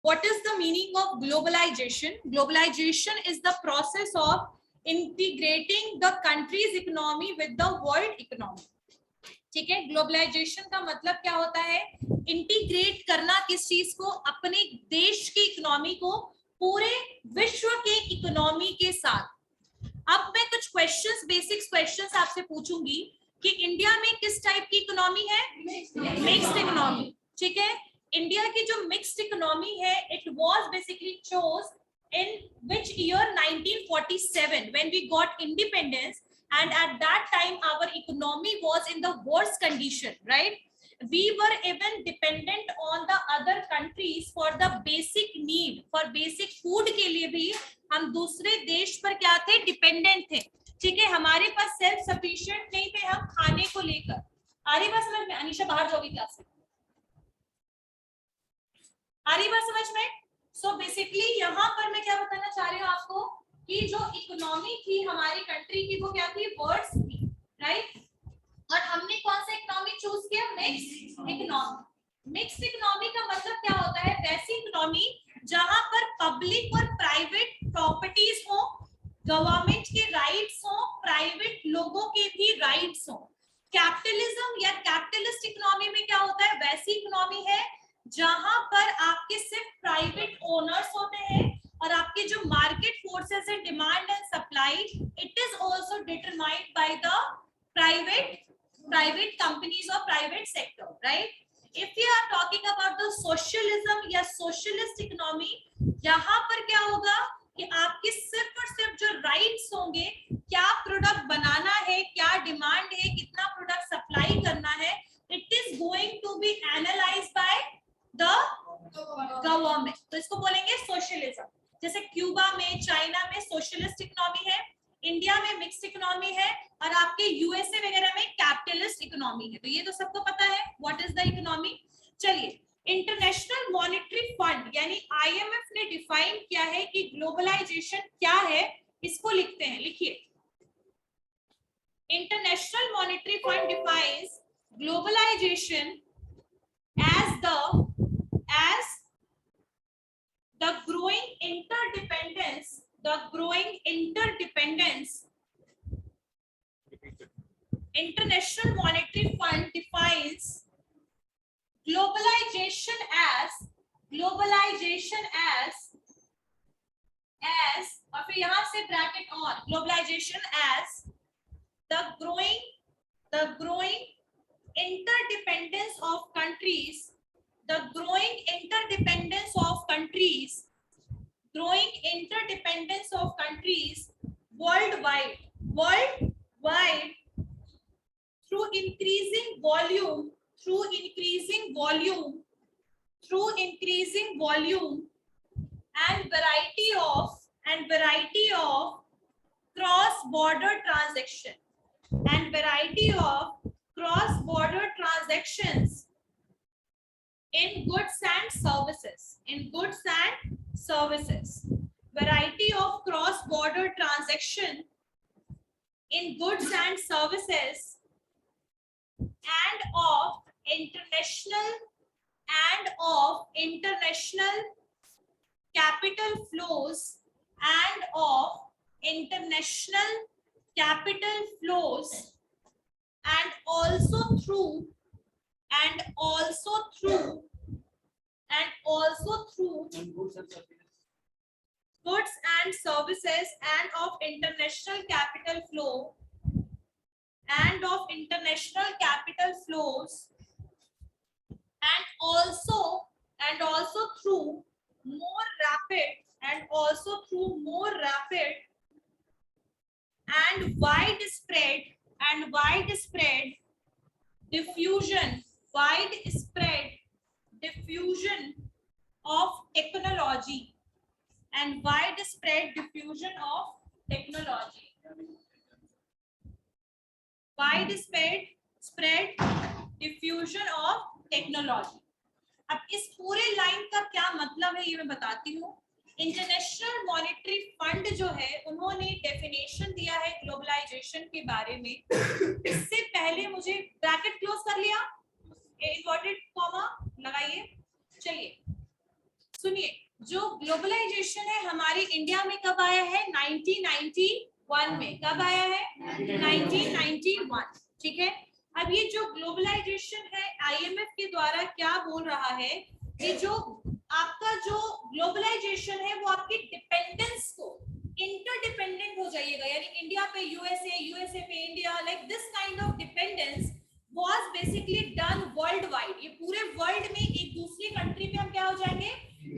What is the meaning of globalization? Globalization is the process of integrating the country's economy with the world economy. ठीक है, globalisation का मतलब क्या होता है? इंटीग्रेट करना किस चीज को? अपने देश की इकोनॉमी को पूरे विश्व के इकोनॉमी के साथ। अब मैं कुछ क्वेश्चंस, बेसिक्स क्वेश्चंस आपसे पूछूंगी कि इंडिया में किस टाइप की इकोनॉमी है? Mixed economy. ठीक है, इंडिया की जो मिक्स्ड इकोनॉमी है, it was basically chose in which year? 1947, when we got independence, and at that time our economy was in the worst condition, right? We were even dependent on the other countries for the basic need, for basic food के लिए भी हम दूसरे देश पर क्या थे? Dependent थे। ठीक है, हमारे पास सेल्फ सफिशिएंट नहीं थे हम खाने को लेकर। आ रही बात समझ में? अनीशा बाहर जाओगी क्लास से। आ रही बात समझ में? सो बेसिकली यहाँ पर मैं क्या बताना चाह रही हूँ आपको कि जो इकोनॉमी थी हमारी कंट्री की, वो क्या थी? वर्ड्स थी, राइट? और हमने कौन सा इकोनॉमी चूज किया? Mixed economy. मिक्स्ड इकोनॉमी का मतलब क्या होता है? वैसी इकोनॉमी जहां पर पब्लिक और प्राइवेट प्रॉपर्टीज हो, गवर्नमेंट के राइट्स हो, प्राइवेट लोगों के भी राइट्स हो। कैपिटलिज्म या कैपिटलिस्ट इकोनॉमी में क्या होता है? वैसी इकोनॉमी है जहां पर आपके सिर्फ प्राइवेट ओनर्स होते हैं और आपके जो मार्केट फोर्सेस है, demand and supply, it is also determined by the private companies or private sector, right? If we are talking about the socialism या socialist economy, यहाँ पर क्या होगा कि आपके सिर्फ और सिर्फ जो राइट्स होंगे, क्या प्रोडक्ट बनाना है, क्या डिमांड है, कितना प्रोडक्ट सप्लाई करना है, it is going to be analysed by the government. तो इसको बोलेंगे सोशलिज्म। जैसे क्यूबा में, चाइना में सोशलिस्ट इकोनॉमी है, इंडिया में मिक्स्ड इकोनॉमी है, और आपके यूएसए वगैरह में कैपिटलिस्ट इकोनॉमी है। तो ये तो सबको पता है व्हाट इज द इकोनॉमी। चलिए, इंटरनेशनल मॉनेटरी फंड यानी आईएमएफ ने डिफाइन किया है कि ग्लोबलाइजेशन क्या है, इसको लिखते हैं, लिखिए। International monetary fund defines globalisation as the growing interdependence International Monetary Fund defines globalization as और फिर यहां से bracket on, globalization as the growing interdependence of countries, worldwide through increasing volume and variety of cross-border transactions in goods and services, variety of cross-border transaction in goods and services, and of international capital flows, and also through goods and services, and of international capital flows, and also through more rapid and widespread diffusion of technology, अब इस पूरे line का क्या मतलब है ये मैं बताती हूँ। इंटरनेशनल मॉनेटरी फंड जो है, उन्होंने डेफिनेशन दिया है ग्लोबलाइजेशन के बारे में। इससे पहले मुझे ब्रैकेट क्लोज कर लिया, इन्वर्टेड कॉमा लगाइए। चलिए, सुनिए, जो ग्लोबलाइजेशन है हमारी इंडिया में कब आया है? 1991 में। कब आया है? 1991। ठीक है। अब ये जो ग्लोबलाइजेशन है आईएमएफ के द्वारा क्या बोल रहा है कि जो आपका जो ग्लोबलाइजेशन है वो आपकी डिपेंडेंस को इंटरडिपेंडेंट हो जाइएगा, यानी इंडिया पे यूएसए, यूएसए पे India, like this kind of dependence was basically done worldwide। ये पूरे वर्ल्ड में एक दूसरी कंट्री पे हम क्या हो जाएंगे?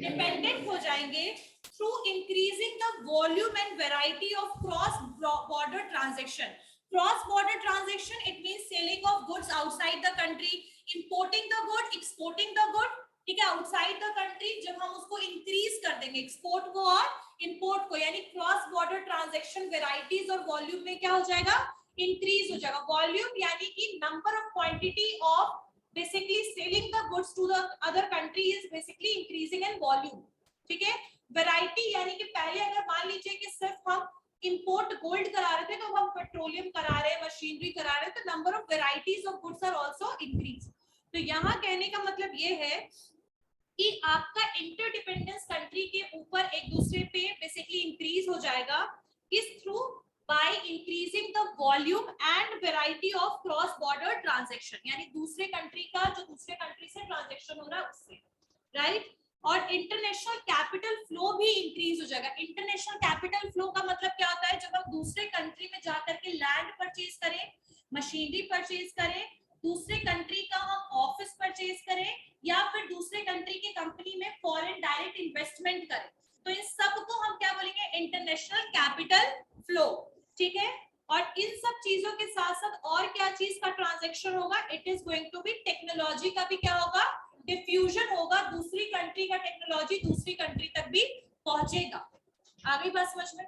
डिपेंडेंट हो जाएंगे through increasing the volume and variety of cross border transaction. Cross border transaction it means selling of goods outside the country, importing the good, exporting the good. ठीक है, आउटसाइड द कंट्री जब हम उसको increase कर देंगे export को और import को, यानी क्रॉस बॉर्डर ट्रांजैक्शन वेराइटीज और वॉल्यूम में क्या हो जाएगा? इंक्रीज हो जाएगा। वॉल्यूम यानी कि number of quantity of basically selling the goods to the other country is basically increasing in volume. ठीक है। वैरायटी यानी कि पहले अगर मान लीजिए कि सिर्फ हम इंपोर्ट गोल्ड करा रहे थे, तो हम पेट्रोलियम करा रहे हैं, मशीनरी करा रहे हैं, तो number of varieties of goods are also increase. तो यहाँ कहने का मतलब ये है कि आपका इंटरडिपेंडेंस कंट्री के ऊपर एक दूसरे पे बेसिकली इंक्रीज हो जाएगा इस through by increasing the volume and variety of cross border transaction, यानी दूसरे कंट्री का जो दूसरे कंट्री से ट्रांजैक्शन हो रहा है उससे, राइट। और इंटरनेशनल कैपिटल फ्लो भी इंक्रीज हो जाएगा। इंटरनेशनल कैपिटल फ्लो का मतलब क्या होता है? जब हम दूसरे कंट्री में जाकर के लैंड परचेज करें, मशीनरी परचेज करें, दूसरे कंट्री का हम ऑफिस परचेज करें, या फिर दूसरे कंट्री की कंपनी में फॉरेन डायरेक्ट इन्वेस्टमेंट करें, तो इन सब को हम क्या बोलेंगे? International capital flow. ठीक है। और इन सब चीजों के साथ साथ और क्या चीज का ट्रांजैक्शन होगा? It is going to be technology का भी क्या होगा? डिफ्यूजन होगा। दूसरी कंट्री का टेक्नोलॉजी दूसरी कंट्री तक भी पहुंचेगा। आ गई बात समझ में?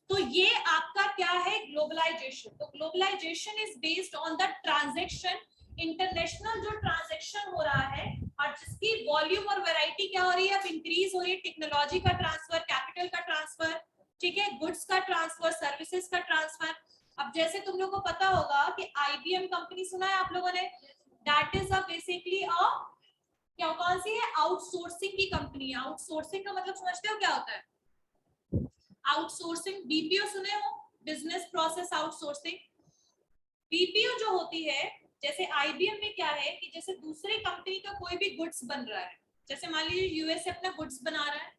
तो ये आपका क्या है? ग्लोबलाइजेशन। तो globalisation is based on the transaction, international जो ट्रांजैक्शन हो रहा है और जिसकी वॉल्यूम और वैरायटी क्या हो रही है? अब इंक्रीज हो रही है। टेक्नोलॉजी का ट्रांसफर, कैपिटल का ट्रांसफर, ठीक है, गुड्स का ट्रांसफर, सर्विसेज का ट्रांसफर। अब जैसे तुम लोगों को पता होगा कि आईबीएम कंपनी सुना है आप लोगों ने? दैट इज अ बेसिकली अ क्या कौन सी है? आउटसोर्सिंग की कंपनी है। आउटसोर्सिंग का मतलब समझते हो क्या होता है? आउटसोर्सिंग, बीपीओ सुने हो? Business process outsourcing. बीपीओ जो होती है, जैसे आईबीएम में क्या है कि जैसे दूसरे कंपनी का कोई भी गुड्स बन रहा है, जैसे मान लीजिए यूएसए अपना गुड्स बना रहा है,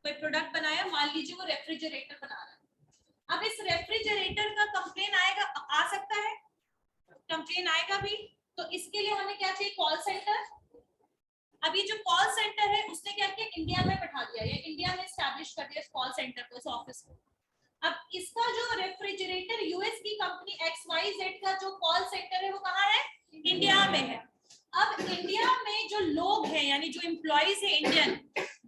कोई प्रोडक्ट बनाया, मान लीजिए वो रेफ्रिजरेटर बना रहा है। अब इस रेफ्रिजरेटर का कंप्लेन आएगा, आ सकता है, कंप्लेन आएगा भी, तो इसके लिए हमें क्या चाहिए? Call centre. अब ये जो कॉल सेंटर है उसने क्या किया? इंडिया में बैठा दिया, या इंडिया में एस्टैब्लिश कर दिया इस कॉल सेंटर को, इस ऑफिस को। अब इसका जो रेफ्रिजरेटर यूएस की कंपनी XYZ का जो कॉल सेंटर है वो कहाँ है? इंडिया में है। अब इंडिया में जो लोग हैं, यानी जो एम्प्लॉइज है इंडियन,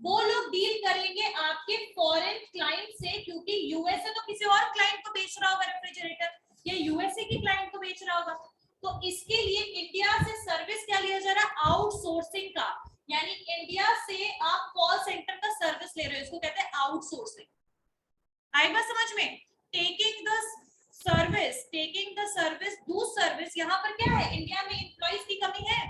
वो लोग डील करेंगे आपके फॉरेन क्लाइंट से, क्योंकि यूएसए तो किसी और क्लाइंट को बेच रहा होगा रेफ्रिजरेटर, या यूएसए की क्लाइंट को बेच रहा होगा। तो इसके लिए इंडिया से सर्विस क्या लिया जा रहा है? आउटसोर्सिंग का, यानी इंडिया से आप कॉल सेंटर का सर्विस ले रहे हो, इसको कहते हैं आउटसोर्सिंग। आई बात समझ में? Taking the service, do service. यहाँ पर क्या है? इंडिया में एम्प्लॉइज की कमी है?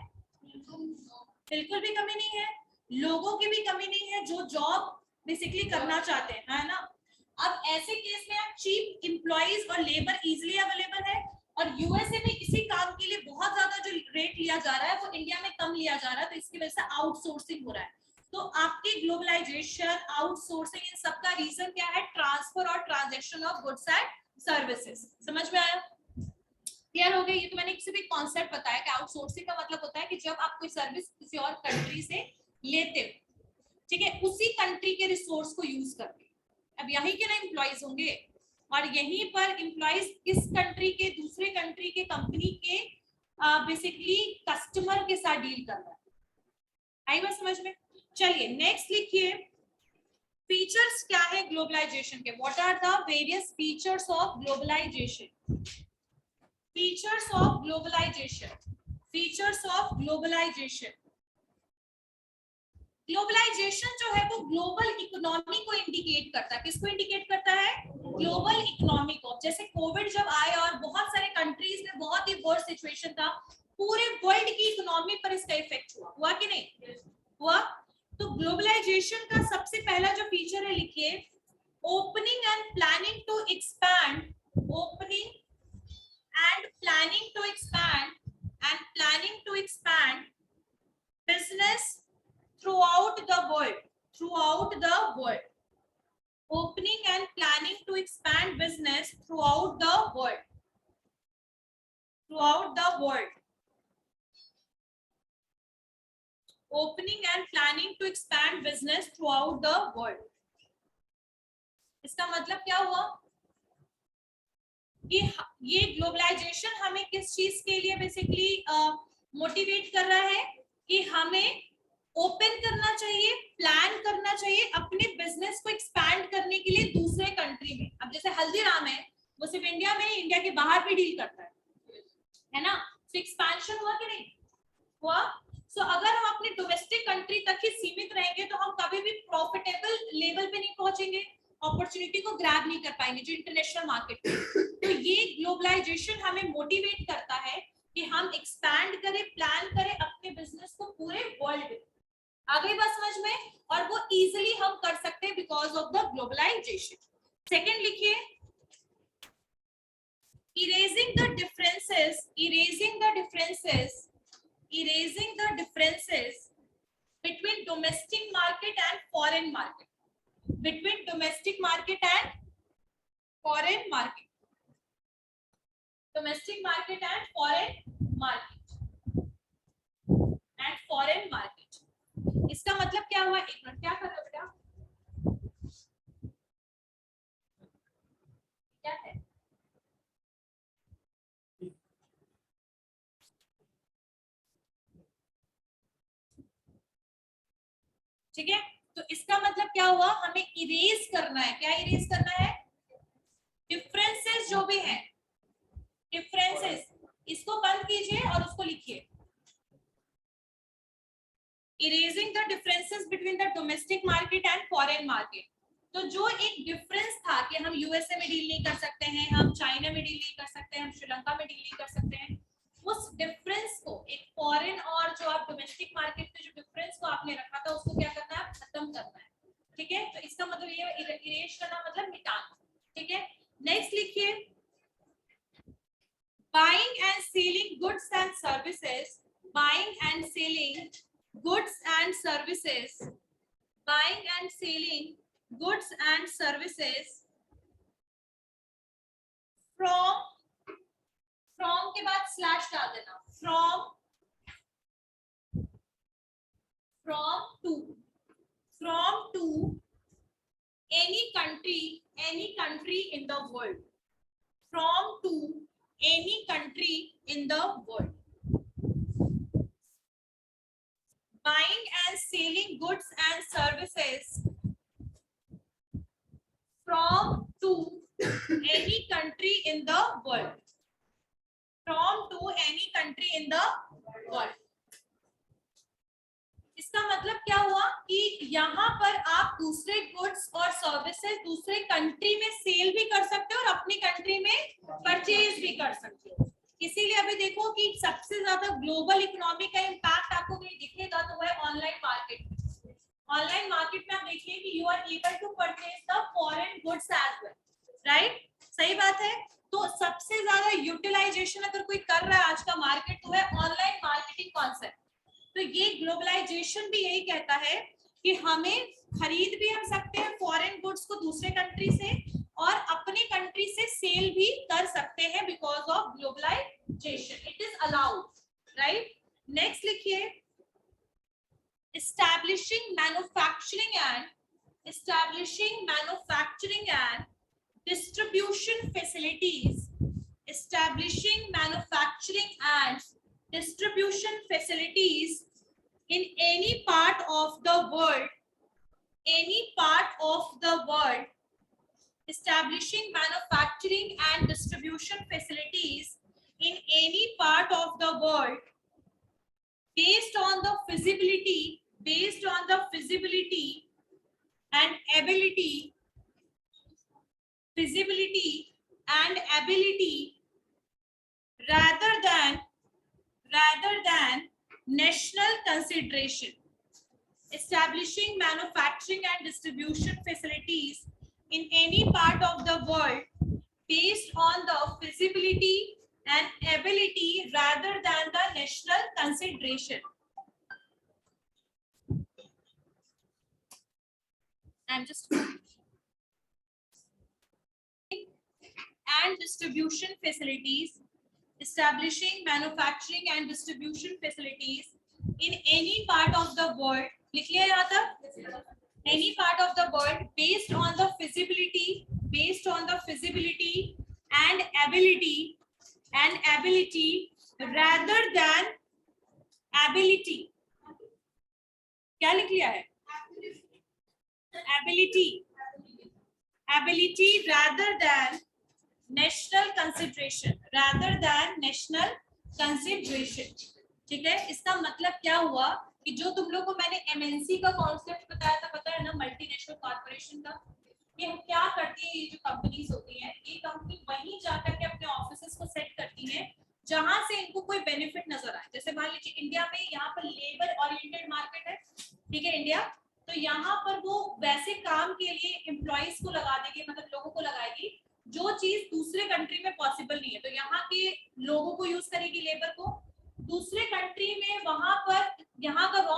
बिल्कुल भी कमी नहीं है। लोगों की भी कमी नहीं है जो जॉब बेसिकली करना चाहते हैं, है ना। अब ऐसे केस में आप चीप एम्प्लॉइज और लेबर इजीली अवेलेबल है, और यूएसए में इसी काम के लिए बहुत ज्यादा जो रेट लिया जा रहा है वो इंडिया में कम लिया जा रहा है, तो इसकी वजह से आउटसोर्सिंग हो रहा है। तो आपके ग्लोबलाइजेशन, आउटसोर्सिंग, इन सब का रीजन क्या है? ट्रांसफर और transaction of goods and services. समझ में आया? क्लियर हो गया? ये तो मैंने एक सिर्फ एक कॉन्सेप्ट बताया कि आउटसोर्सिंग का मतलब होता है कि जब आप कोई सर्विस किसी और कंट्री से लेते हो, ठीक है, उसी कंट्री के रिसोर्स को यूज करके। अब यहीं के ना एम्प्लॉइज होंगे, और यहीं पर एम्प्लॉइज इस कंट्री के दूसरे कंट्री के कंपनी के बेसिकली कस्टमर के साथ डील कर रहा है। आई बात समझ में? चलिए नेक्स्ट लिखिए, फीचर्स क्या है ग्लोबलाइजेशन के? What are the various features of globalisation? Features of globalisation, features of globalisation. Globalisation जो है वो ग्लोबल इकोनॉमी को इंडिकेट करता है। किसको इंडिकेट करता है? ग्लोबल इकोनॉमी को। जैसे कोविड जब आया और बहुत सारे कंट्रीज में बहुत ही वर्स्ट सिचुएशन था, पूरे वर्ल्ड की इकोनॉमी पर इसका इफेक्ट हुआ कि नहीं? हुआ। तो ग्लोबलाइजेशन का सबसे पहला जो फीचर है लिखिए, opening and planning to expand, opening and planning to expand and planning to expand business throughout the world, throughout the world, opening and planning to expand business throughout the world, throughout the world, opening and planning to expand business throughout the world. इसका मतलब क्या हुआ कि ये globalisation हमें किस चीज के लिए बेसिकली मोटिवेट कर रहा है कि हमें ओपन करना चाहिए, प्लान करना चाहिए अपने बिजनेस को एक्सपैंड करने के लिए दूसरे कंट्री में। अब जैसे हल्दीराम है, वो सिर्फ इंडिया में, इंडिया के बाहर भी डील करता है ना, तो एक्सपेंशन हुआ कि नहीं हुआ। सो अगर हम अपने डोमेस्टिक कंट्री तक ही सीमित रहेंगे तो हम कभी भी प्रॉफिटेबल लेवल पे नहीं पहुंचेंगे, अपॉर्चुनिटी को ग्रैब नहीं कर पाएंगे जो इंटरनेशनल मार्केट में। तो ये ग्लोबलाइजेशन हमें मोटिवेट करता है कि हम एक्सपैंड करें, प्लान करें अपने बिजनेस को पूरे वर्ल्ड में। आ गई बात समझ में, और वो इजीली हम कर सकते हैं because of the globalisation. Second लिखिए, erasing the differences, erasing the differences, erasing the differences between domestic market and foreign market, between domestic market and foreign market, domestic market and foreign market, and foreign market। इसका मतलब क्या हुआ, एक minute, क्या कर रहे हो बेटा, क्या है, ठीक है। तो इसका मतलब क्या हुआ, हमें इरेज करना है, क्या इरेज करना है, डिफरेंसेस जो भी है, डिफरेंसेस, इसको बंद कीजिए और उसको लिखिए, erasing the differences between the domestic market and foreign market. तो जो एक डिफरेंस था कि हम यूएसए में डील नहीं कर सकते हैं, हम चाइना में डील नहीं कर सकते हैं, हम श्रीलंका में डील नहीं कर सकते हैं, उस डिफरेंस को, एक फॉरेन और जो आप डोमेस्टिक मार्केट में जो डिफरेंस को आपने रखा था उसको क्या करना है, खत्म करना है, ठीक है। तो इसका मतलब ये इरेज करना मतलब मिटाना, ठीक है। नेक्स्ट लिखिए, buying and selling goods and services, buying and selling goods and services, buying and selling goods and services from के बाद स्लैश डाल देना, from to any country in the world, from to any country in the world, buying and selling goods and services from to any country in the world, from to any country in the world। इसका मतलब क्या हुआ कि यहाँ पर आप दूसरे goods और सर्विसेज दूसरे कंट्री में सेल भी कर सकते हो और अपनी कंट्री में परचेज भी कर सकते हो। इसीलिए अभी देखो कि सबसे ज्यादा ग्लोबल इकोनॉमी का इम्पैक्ट आपको कहीं दिखेगा तो वह ऑनलाइन मार्केट। ऑनलाइन मार्केट में आप देखिए कि you are able to purchase the foreign goods as well, right, सही बात है। तो सबसे ज्यादा यूटिलाइजेशन अगर कोई कर रहा है आज का मार्केट तो है ऑनलाइन मार्केटिंग कॉन्सेप्ट। तो ये ग्लोबलाइजेशन भी यही कहता है कि हमें खरीद भी हम सकते हैं फॉरेन गुड्स को दूसरे कंट्री से और अपने कंट्री से सेल भी कर सकते हैं because of globalisation, it is allowed, right. Next लिखिए, establishing manufacturing and distribution facilities, establishing manufacturing and distribution facilities in any part of the world, any part of the world, establishing manufacturing and distribution facilities in any part of the world based on the feasibility and ability rather than national consideration, establishing manufacturing and distribution facilities in any part of the world based on the feasibility and ability rather than the national consideration. I'm just and distribution facilities, establishing manufacturing and distribution facilities in any part of the world. लिख लिया यहाँ तक? Any part of the world based on the feasibility and ability rather than ability. क्या लिख लिया है? ability rather than national consideration. ठीक है, इसका मतलब क्या हुआ कि जो तुम लोग को मैंने एमएनसी का कॉन्सेप्ट बताया था, पता है ना, मल्टीनेशनल कॉर्पोरेशन का, ये क्या करती है, ये जो कंपनीज होती हैं, ये कंपनी वहीं जाकर के अपने ऑफिसेस को सेट करती है जहां से इनको कोई बेनिफिट नजर आए. जैसे मान लीजिए इंडिया में यहाँ पर लेबर ओरिएंटेड मार्केट है, ठीक है, इंडिया, तो यहाँ पर वो वैसे काम के लिए एम्प्लॉइज को लगा देगी, मतलब लोगों को लगाएगी जो चीज दूसरे कंट्री में पॉसिबल नहीं है. तो यहाँ के लोगों को यूज करेगी, लेबर को, दूसरे कंट्री में वहां पर यहाँ का रॉ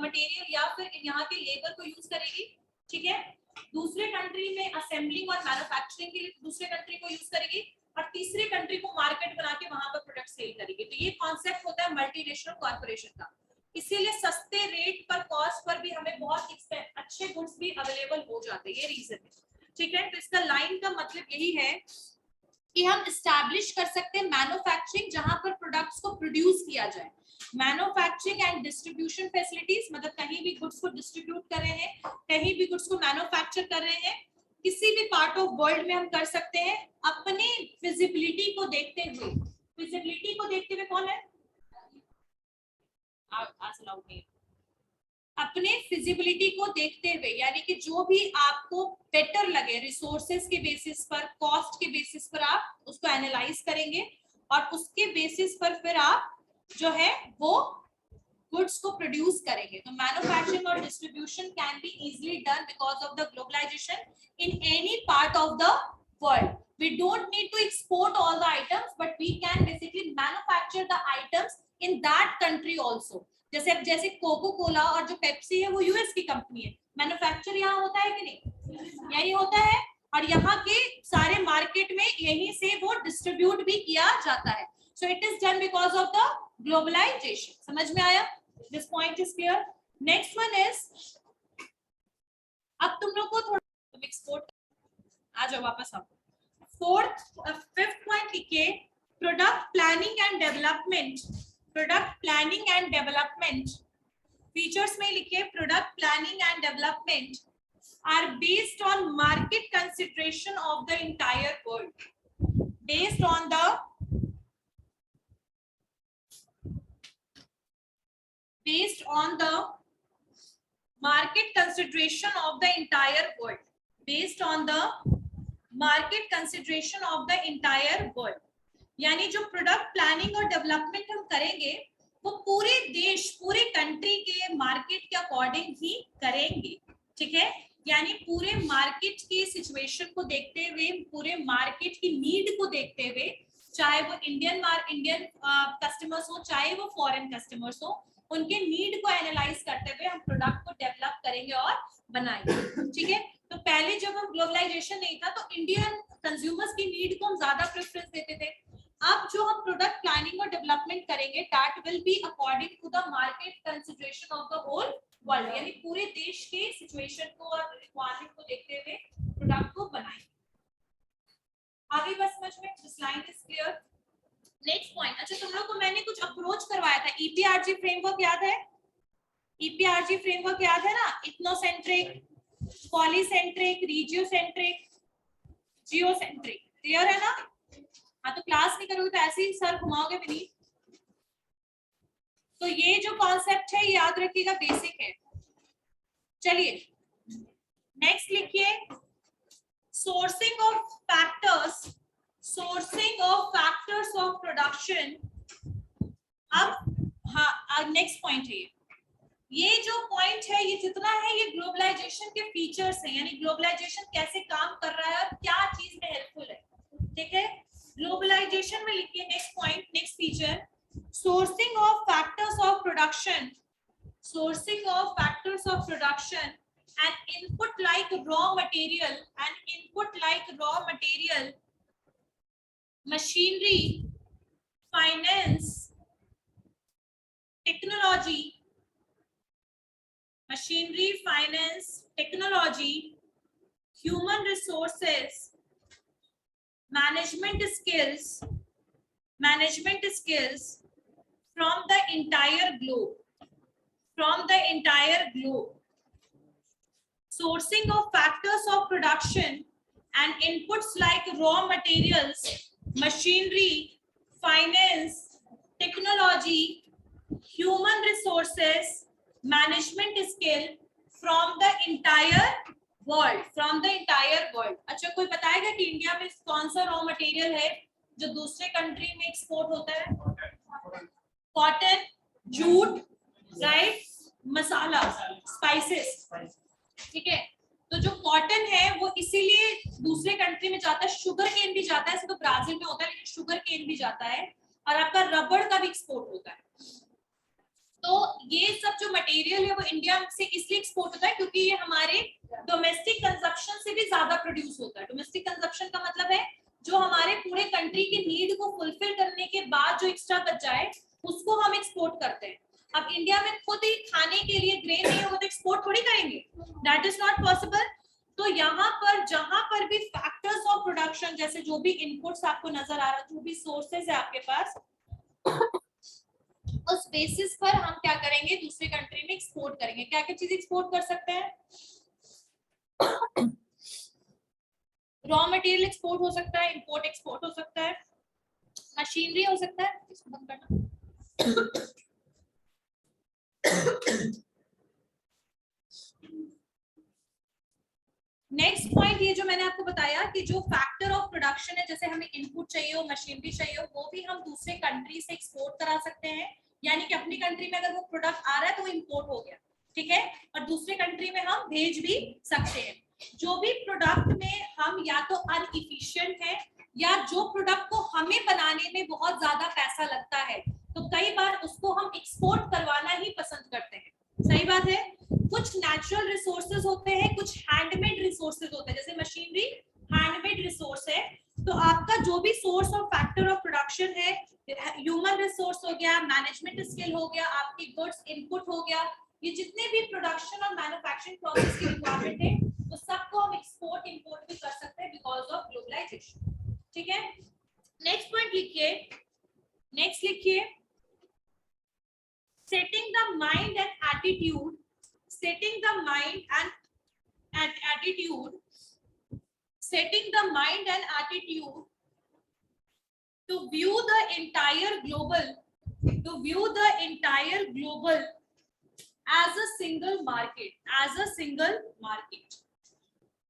मटेरियल या फिर यहाँ के लेबर को यूज करेगी. ठीक है, दूसरे कंट्री में असेंबलिंग और मैन्युफैक्चरिंग के लिए दूसरे कंट्री को यूज करेगी और तीसरे कंट्री को मार्केट बना के वहां पर प्रोडक्ट सेल करेगी. तो ये कॉन्सेप्ट होता है मल्टीनेशनल कॉर्पोरेशन का. इसीलिए सस्ते रेट पर, कॉस्ट पर भी हमें बहुत अच्छे गुड्स भी अवेलेबल हो जाते हैं. ये रीजन है. ठीक है, तो इसका लाइन का मतलब यही है कि हम एस्टैब्लिश कर सकते हैं मैन्युफैक्चरिंग जहां पर प्रोडक्ट्स को प्रोड्यूस किया जाए. मैन्युफैक्चरिंग एंड डिस्ट्रीब्यूशन फैसिलिटीज, मतलब कहीं भी गुड्स को डिस्ट्रीब्यूट कर रहे हैं, कहीं भी गुड्स को मैन्युफैक्चर कर रहे हैं, किसी भी पार्ट ऑफ वर्ल्ड में हम कर सकते हैं अपने फिजिबिलिटी को देखते हुए. फिजिबिलिटी को देखते हुए कौन है? अपने फिजिबिलिटी को देखते हुए, यानी कि जो भी आपको बेटर लगे रिसोर्सेज के बेसिस पर, कॉस्ट के बेसिस पर आप उसको एनालाइज करेंगे और उसके बेसिस पर फिर आप जो है वो गुड्स को प्रोड्यूस करेंगे. तो मैन्युफैक्चरिंग और distribution can be easily done because of the globalisation in any part of the world. We don't need to export all the items, but we can basically manufacture the items in that country also. जैसे cocoa Cola और जो Pepsi है वो US की company है, manufacture यहाँ होता है कि नहीं? यही होता है, और यहाँ के सारे मार्केट में यहीं से वो डिस्ट्रीब्यूट भी किया जाता है. So it is done because of the globalisation. समझ में आया? This point is clear. Next one is, अब तुम लोग को थोड़ा तुम एक्सपोर्ट आ जाओ, वापस आओ. फिफ्थ पॉइंट लिखिए, product planning and development. Product planning and development features में लिखिए, product planning and development are based on market consideration of the entire world. Based on the market consideration of the entire world. Based on the market consideration of the entire world. यानी जो product planning और development हम करेंगे वो पूरे देश, पूरे country के मार्केट के अकॉर्डिंग ही करेंगे. ठीक है, यानी पूरे मार्केट की सिचुएशन को देखते हुए, पूरे मार्केट की नीड को देखते हुए, चाहे वो इंडियन कस्टमर्स हो, चाहे वो फॉरेन कस्टमर्स हो, उनके नीड को एनालाइज करते हुए हम प्रोडक्ट को डेवलप करेंगे और बनाएंगे. ठीक है, तो पहले जब हम ग्लोबलाइजेशन नहीं था तो इंडियन कंज्यूमर्स की नीड को हम ज्यादा प्रेफरेंस देते थे. अब जो हम प्रोडक्ट प्लानिंग और डेवलपमेंट करेंगे that will be according to the market consideration of the whole world, यानी पूरे देश के सिचुएशन को और रिक्वायरमेंट को देखते हुए प्रोडक्ट को बनाएंगे. आगे बस समझ में, this line is clear. Next point, अच्छा तुम लोग को मैंने कुछ अप्रोच करवाया था, ईपीआरजी फ्रेमवर्क याद है? ईपीआरजी फ्रेमवर्क याद है ना? Ethnocentric, polycentric, regiocentric, geocentric. Clear है ना? हाँ, तो क्लास नहीं करोगे तो ऐसे ही सर घुमाओगे भी नहीं. तो ये जो कॉन्सेप्ट है याद रखिएगा, बेसिक है. चलिए नेक्स्ट लिखिए, sourcing of factors of production. अब हाँ, नेक्स्ट पॉइंट है ये, ये जो पॉइंट है, ये जितना है, ये ग्लोबलाइजेशन के फीचर्स हैं, यानी ग्लोबलाइजेशन कैसे काम कर रहा है और क्या चीज में हेल्पफुल है। ठीक है, ग्लोबलाइजेशन में लिखिए next point, next feature, sourcing of factors of production, sourcing of factors of production and input like raw material, machinery, finance, technology, human resources, management skills from the entire globe, sourcing of factors of production and inputs like raw materials, machinery, finance, technology, human resources, management skill from the entire world, अच्छा, कोई बताएगा कि India में कौन सा raw material है जो दूसरे कंट्री में एक्सपोर्ट होता है? कॉटन, जूट, राइट, मसाला, स्पाइसेस। ठीक है, तो जो कॉटन है वो इसीलिए दूसरे कंट्री में जाता है, शुगर केन भी जाता है, तो ब्राजील में होता है, लेकिन शुगर केन भी जाता है, और आपका रबड़ का भी एक्सपोर्ट होता है। तो ये सब जो मटेरियल है वो इंडिया से इसलिए एक्सपोर्ट होता है क्योंकि ये हमारे डोमेस्टिक कंजप्शन से भी ज्यादा प्रोड्यूस होता है। डोमेस्टिक कंजप्शन का मतलब है जो हमारे पूरे कंट्री की नीड को फुलफिल करने के बाद जो एक्स्ट्रा बच जाए उसको हम एक्सपोर्ट करते हैं। अब इंडिया में खुद ही खाने के लिए ग्रेन नहीं होगा तो एक्सपोर्ट थोड़ी करेंगे, दैट इज नॉट पॉसिबल। तो यहाँ पर जहां पर भी फैक्टर्स ऑफ प्रोडक्शन, जैसे जो भी इनपुट्स आपको नजर आ रहा है, जो भी सोर्सेज है आपके पास, उस बेसिस पर हम क्या करेंगे, दूसरे कंट्री में एक्सपोर्ट करेंगे। क्या क्या चीज एक्सपोर्ट कर सकते हैं? रॉ मटेरियल एक्सपोर्ट हो सकता है, इंपोर्ट एक्सपोर्ट हो सकता है, मशीनरी हो सकता है, इसको बंद करना। नेक्स्ट पॉइंट, ये जो मैंने आपको बताया कि जो फैक्टर ऑफ प्रोडक्शन है, जैसे हमें इनपुट चाहिए हो, मशीनरी चाहिए हो, वो भी हम दूसरे कंट्री से एक्सपोर्ट करा सकते हैं। यानी कि अपनी कंट्री में अगर वो प्रोडक्ट आ रहा है तो वो इंपोर्ट हो गया, ठीक है, और दूसरे कंट्री में हम भेज भी सकते हैं। जो भी प्रोडक्ट में हम या तो अनइफिशिएंट है या जो प्रोडक्ट को हमें बनाने में बहुत ज्यादा पैसा लगता है, तो कई बार उसको हम एक्सपोर्ट करवाना ही पसंद करते हैं। सही बात है। कुछ नेचुरल रिसोर्सेज होते हैं, कुछ हैंडमेड रिसोर्सेज होते हैं, जैसे मशीनरी हैंडमेड रिसोर्स है। तो आपका जो भी सोर्स और फैक्टर ऑफ प्रोडक्शन है, ह्यूमन रिसोर्स हो गया, मैनेजमेंट स्किल हो गया, आपकी गुड्स इनपुट हो गया, ये जितने भी प्रोडक्शन और मैन्युफैक्चरिंग प्रोसेस की रिक्वायरमेंट है वो सबको हम एक्सपोर्ट इंपोर्ट भी कर सकते हैं बिकॉज ऑफ ग्लोबलाइजेशन। ठीक है, नेक्स्ट पॉइंट लिखिए, नेक्स्ट लिखिए, setting the mind and attitude, setting the mind and attitude, setting the mind and attitude to view the entire global, as a single market,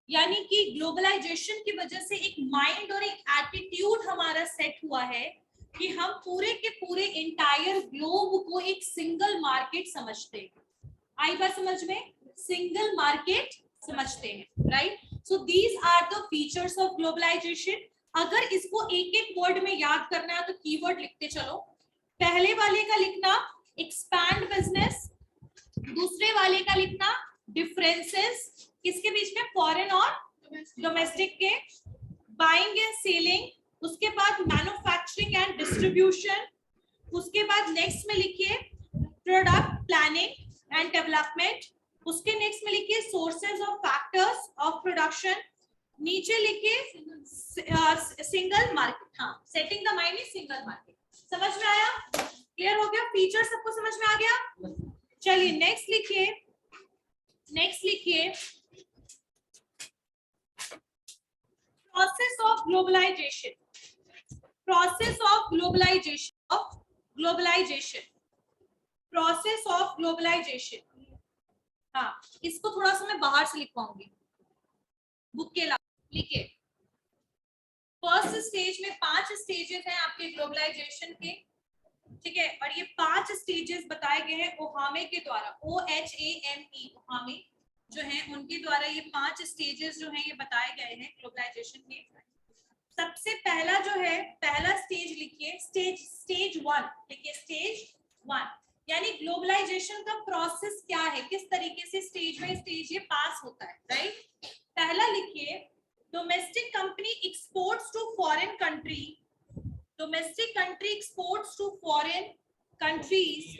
यानी कि ग्लोबलाइजेशन की वजह से एक माइंड और एक एटीट्यूड हमारा सेट हुआ है कि हम पूरे के पूरे इंटायर ग्लोब को एक सिंगल मार्केट समझते हैं। आई बात समझ में? सिंगल मार्केट समझते हैं, right? So these are the features of globalisation. अगर इसको एक एक वर्ड में याद करना है तो कीवर्ड लिखते चलो। पहले वाले का लिखना एक्सपैंड बिजनेस, दूसरे वाले का लिखना डिफरेंसेस, किसके बीच में? फॉरेन और डोमेस्टिक के, बाइंग एंड सेलिंग, उसके बाद मैन्युफैक्चरिंग एंड डिस्ट्रीब्यूशन, उसके बाद नेक्स्ट में लिखिए प्रोडक्ट प्लानिंग एंड डेवलपमेंट, उसके नेक्स्ट में लिखिए sources of factors of production, नीचे लिखिए सिंगल मार्केट। हाँ, setting the mind is single market. समझ में आया? क्लियर हो गया? फीचर सबको समझ में आ गया? चलिए नेक्स्ट लिखिए, नेक्स्ट लिखिए process of globalization, process of globalization, process of globalization। हाँ, इसको थोड़ा सा मैं बाहर से लिखवाऊंगी बुक के अलावा। लिखिए, फर्स्ट स्टेज में 5 स्टेजेस हैं आपके ग्लोबलाइजेशन के, ठीक है। और ये 5 स्टेजेस बताए गए हैं ओहामे के द्वारा, OHAME, ओहामे जो है उनके द्वारा ये 5 स्टेजेस जो हैं ये बताए गए हैं ग्लोबलाइजेशन के। सबसे पहला जो है, पहला स्टेज लिखिए, स्टेज 1 लिखिए, स्टेज 1 यानी ग्लोबलाइजेशन का प्रोसेस क्या है, किस तरीके से स्टेज बाय स्टेज ये पास होता है, राइट। पहला लिखिए, domestic company exports to foreign country, domestic country exports to foreign countries,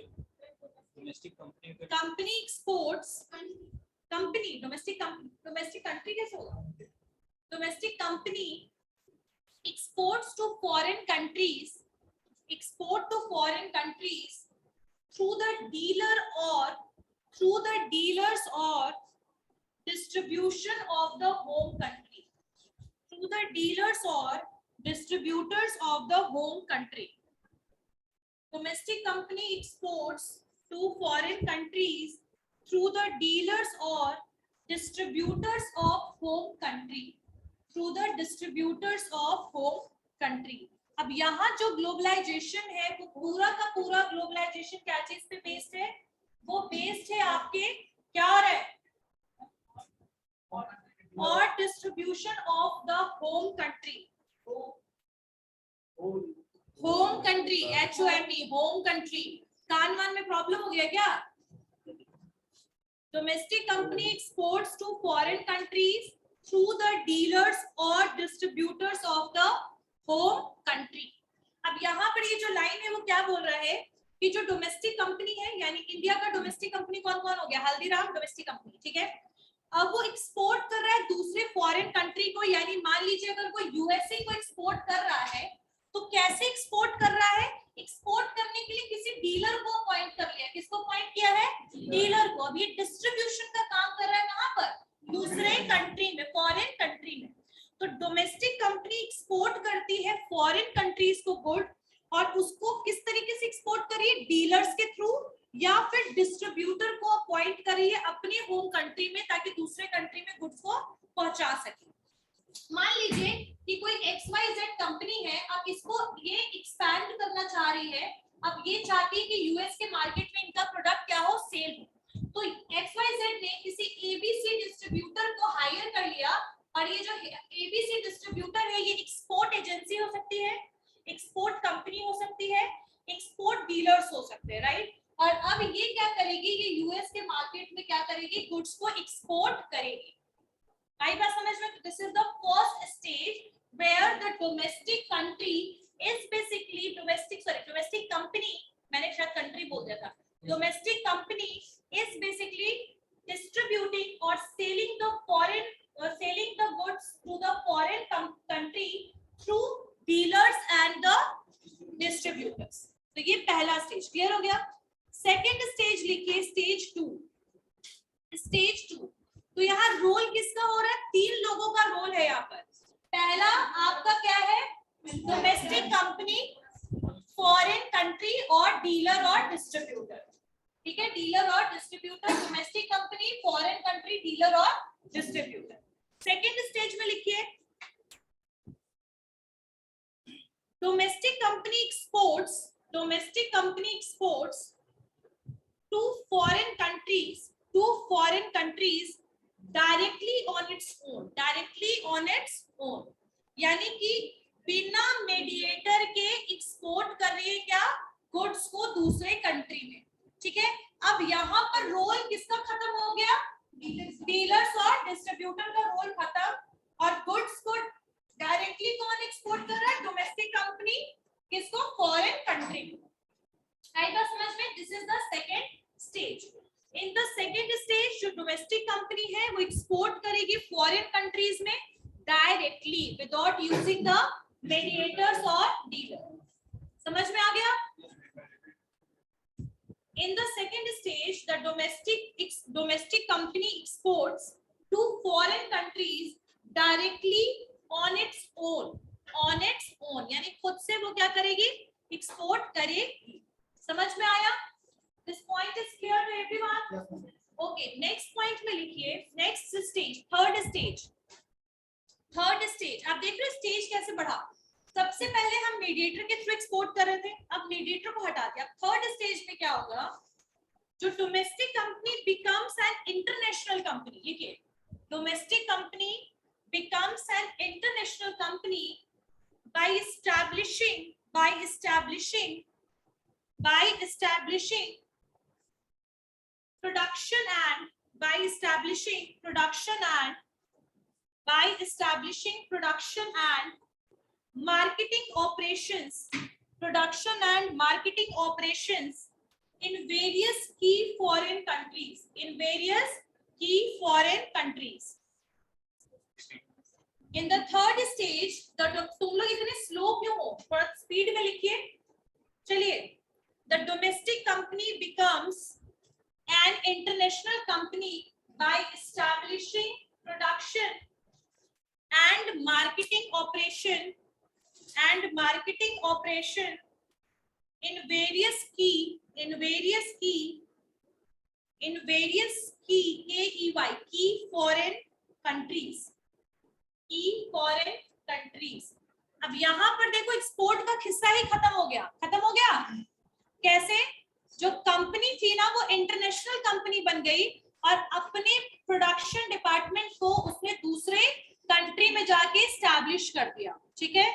company exports, company domestic country कैसे होगा, domestic company exports to foreign countries, export to foreign countries through the dealer or through the dealers or distribution of the home country, through the dealers or distributors of the home country. Domestic company exports to foreign countries through the dealers or distributors of home country, through the distributors of home country. अब यहाँ जो globalisation है वो पूरा का पूरा globalisation क्या चीज पे बेस्ड है, वो बेस्ड है आपके क्या हो रहा है, और distribution of the home country, home country, HOME, home country. कान वान में प्रॉब्लम हो गया क्या? Domestic company exports to foreign countries through the dealers or distributors of the home country. अब यहाँ पर ये जो लाइन है वो क्या बोल रहा है कि जो डोमेस्टिक कंपनी है, यानी इंडिया का डोमेस्टिक कंपनी कौन कौन हो गया, हल्दीराम डोमेस्टिक कंपनी, ठीक है। अब वो एक्सपोर्ट कर रहा है दूसरे फॉरेन कंट्री को, यानी मान लीजिए अगर कोई यूएसए को एक्सपोर्ट कर रहा है तो कैसे एक्सपोर्ट कर रहा है, एक्सपोर्ट करने के लिए किसी डीलर को अपॉइंट कर लिया, किसको अपॉइंट किया है, डीलर को। अब ये डिस्ट्रीब्यूशन का काम कर रहा है कहाँ पर, दूसरे कंट्री में, फॉरेन कंट्री में। तो डोमेस्टिक कंपनी एक्सपोर्ट करती है फॉरेन कंट्रीज को गुड, और उसको किस तरीके से एक्सपोर्ट करिए, डीलर्स के थ्रू या फिर डिस्ट्रीब्यूटर को अपॉइंट करिए अपने होम कंट्री में, ताकि दूसरे कंट्री में गुड्स को पहुंचा सके। मान लीजिए कि कोई XYZ कंपनी है, अब इसको ये एक्सपैंड करना चाह रही है, अब ये चाहती है कि यूएस के मार्केट में इनका प्रोडक्ट क्या हो, सेल हो। तो XYZ ने किसी ABC डिस्ट्रीब्यूटर को हायर कर लिया, और ये जो ABC डिस्ट्रीब्यूटर है ये एक्सपोर्ट एजेंसी हो सकती है, एक्सपोर्ट कंपनी हो सकती है, एक्सपोर्ट डीलर्स हो सकते हैं, राइट। और अब ये क्या करेगी, ये यूएस के मार्केट में क्या करेगी, गुड्स को एक्सपोर्ट करेगी। आई बात समझ में? This is the first stage where the domestic country is basically domestic company, मैंने शायद कंट्री बोल दिया था, domestic company is basically distributing or selling the foreign selling the goods to the foreign country through dealers and the distributors. तो ये पहला stage clear हो गया। सेकंड स्टेज लिखिए, स्टेज 2, स्टेज 2। तो यहाँ रोल किसका हो रहा है, 3 लोगों का रोल है यहाँ पर। पहला आपका क्या है, डोमेस्टिक कंपनी, फॉरेन कंट्री और डीलर और डिस्ट्रीब्यूटर, ठीक है, डीलर और distributor, domestic company, foreign country, dealer और डिस्ट्रीब्यूटर। सेकंड स्टेज में लिखिए, domestic company exports to foreign countries directly on its own, यानी कि बिना मेडिएटर के एक्सपोर्ट कर रही है क्या, गुड्स को दूसरे कंट्री में, ठीक है। अब यहाँ पर रोल किसका खत्म हो गया, डीलर्स और डिस्ट्रीब्यूटर का रोल खत्म, और गुड्स को डायरेक्टली कौन एक्सपोर्ट कर रहा है, डोमेस्टिक कंपनी, किसको, फॉरेन कंट्री को। आई बात समझ में? This is the second stage. In the second stage जो डोमेस्टिक कंपनी है वो एक्सपोर्ट करेगी फॉरेन कंट्रीज में directly without using the mediators और डीलर। समझ में आ गया? In the second stage, the domestic company exports to foreign countries directly on its own, यानी खुद से वो क्या करेगी, एक्सपोर्ट करेगी। समझ में आया? This point is clear to everyone? Okay, next point में लिखिए, next stage, third stage। आप देख रहे हो स्टेज कैसे बढ़ा, सबसे पहले हम मीडिएटर के थ्रू एक्सपोर्ट कर रहे थे, अब मीडिएटर को हटा दिया। थर्ड स्टेज में क्या होगा, जो domestic company becomes an international company, ये domestic company becomes an international company by establishing production and marketing operations in various key foreign countries, In the third stage, तुम लोग इतने स्लो क्यों हो, थोड़ा स्पीड में लिखिए। चलिए, the domestic company becomes an international company by establishing production and marketing operation in various key foreign countries। अब यहाँ पर देखो एक्सपोर्ट का हिस्सा ही खत्म हो गया। कैसे? जो कंपनी थी ना वो इंटरनेशनल कंपनी बन गई और अपने प्रोडक्शन डिपार्टमेंट को उसने दूसरे कंट्री में जाके एस्टैब्लिश कर दिया। ठीक है,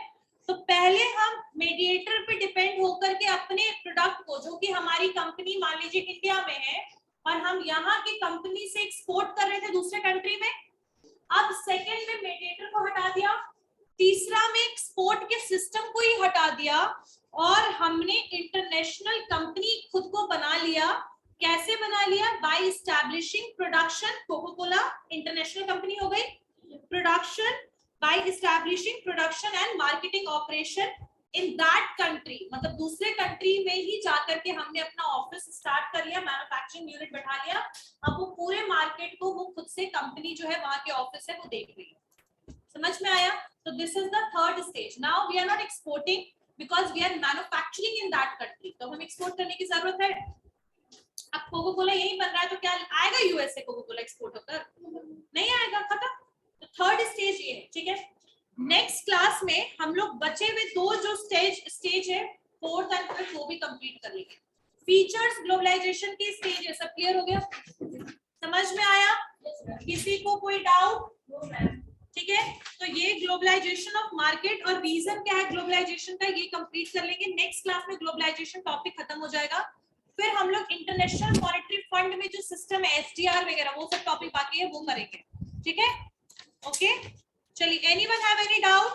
तो पहले हम मीडिएटर पे डिपेंड होकर के अपने प्रोडक्ट को, जो कि हमारी कंपनी मान लीजिए इंडिया में है और हम यहाँ की कंपनी से एक्सपोर्ट कर रहे थे दूसरे कंट्री में, अब सेकंड में मीडिएटर को हटा दिया, तीसरा में एक्सपोर्ट के सिस्टम को ही हटा दिया और हमने इंटरनेशनल कंपनी खुद को बना लिया। कैसे बना लिया? By establishing production, Coca Cola international company हो गई, production by establishing production and marketing operation in that country, मतलब दूसरे कंट्री में ही जाकर के हमने अपना ऑफिस स्टार्ट कर लिया, मैन्युफैक्चरिंग यूनिट बैठा लिया। अब वो पूरे मार्केट को वो खुद से कंपनी जो है वहां के ऑफिस है वो देख रही है। समझ में आया? तो this is the third stage. Now we are not exporting because we are manufacturing in that country, तो हम एक्सपोर्ट करने की जरूरत है। अब कोको कोला यही बन रहा है तो क्या आएगा यूएस से कोको कोला एक्सपोर्ट होकर? नहीं आएगा, खत्म। तो थर्ड स्टेज ये है। ठीक है, नेक्स्ट क्लास में हम लोग बचे हुए दो जो स्टेज है, फोर्थ एंड फिफ्थ, वो भी कंप्लीट कर लेंगे। फीचर्स ग्लोबलाइजेशन के स्टेज है, सब क्लियर हो गया? समझ में आया? किसी को कोई डाउट? ठीक है, तो ये ग्लोबलाइजेशन ऑफ मार्केट और रीजन क्या है ग्लोबलाइजेशन का, ये कंप्लीट कर लेंगे। नेक्स्ट क्लास में ग्लोबलाइजेशन टॉपिक खत्म हो जाएगा, फिर हम लोग इंटरनेशनल मॉनेटरी फंड में जो सिस्टम है एसडीआर वगैरह वो सब टॉपिक बाकी है वो करेंगे। ठीक है, ओके, चलिए, एनीवन हैव एनी डाउट?